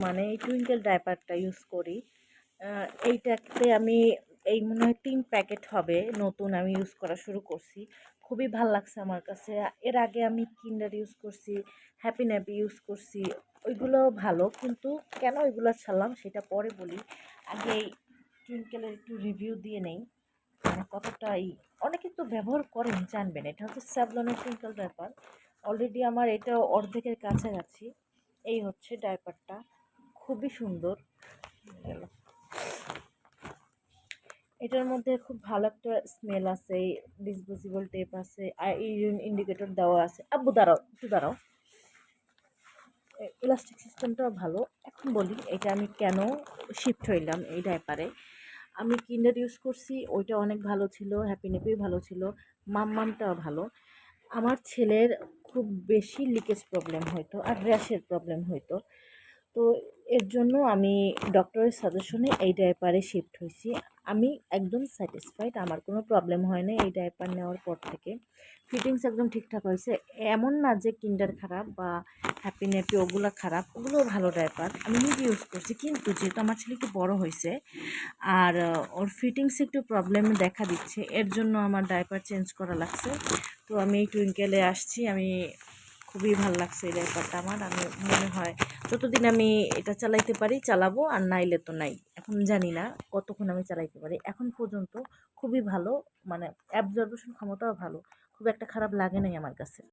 মানে এই twinkle ডাইপারটা use করি। এইটাতে আমি এই মনে হয় 3 প্যাকেট হবে নতুন আমি ইউজ করা শুরু করছি। খুবই ভাল লাগছে আমার কাছে। এর আগে আমি কিন্ডার ইউজ করছি, হ্যাপি ন্যাপি ইউজ করছি। ওইগুলোও ভালো, কিন্তু কেন ওইগুলো ছাড়লাম সেটা পরে বলি। আগে এই টুইঙ্কেলের একটু রিভিউ দিয়ে নেই, মানে কতটা অনেকে তো ব্যবহার করেন জানবেন। এটা হচ্ছে স্যাভলনের টুইঙ্কেল ডাইপার। অলরেডি আমার এটা অর্ধেকের কাছাকাছি। এই হচ্ছে ডাইপারটা, খুবই সুন্দর। এটার মধ্যে খুব ভালো একটা স্মেল আছে, ডিসপোজেবল টেপ আছে, আর ইউরিন ইন্ডিকেটর দেওয়া আছে। আব্বু দাঁড়াও, একটু দাঁড়াও। ইলাস্টিক সিস্টেমটাও ভালো। এখন বলি এটা আমি কেন শিফট হইলাম এই ডাইপারে। আমি কিন্ডার ইউজ করছি, ওইটা অনেক ভালো ছিল, হ্যাপি ন্যাপিও ভালো ছিল, মামমামটাও ভালো। আমার ছেলের খুব বেশি লিকেজ প্রবলেম হইতো আর র্যাশের প্রবলেম হইতো। তো এর জন্য আমি ডক্টরের সাজেশনে এই ডাইপারে শিফট হয়েছি। আমি একদম স্যাটিসফাইড, আমার কোনো প্রবলেম হয় না এই ডাইপার নেওয়ার পর থেকে। ফিটিংস একদম ঠিকঠাক হয়েছে। এমন না যে কিন্ডার খারাপ বা হ্যাপি ন্যাপি ওগুলো খারাপ, ওগুলোও ভালো ডাইপার, আমি নিজে ইউজ করছি। কিন্তু যেহেতু আমার ছেলে একটু বড়ো হয়েছে আর ওর ফিটিংস একটু প্রবলেম দেখা দিচ্ছে, এর জন্য আমার ডাইপার চেঞ্জ করা লাগছে। তো আমি এই টুইঙ্কেলে আসছি। আমি খুবই ভালো লাগছে এই ডাইপারটা আমার। আমি মনে হয় যতদিন আমি এটা চালাইতে পারি চালাবো, আর নাইলে তো নাই। এখন জানি না কতক্ষণ আমি চালাইতে পারি। এখন পর্যন্ত খুবই ভালো, মানে অ্যাবজর্বেশন ক্ষমতাও ভালো, খুব একটা খারাপ লাগে নাই আমার কাছে।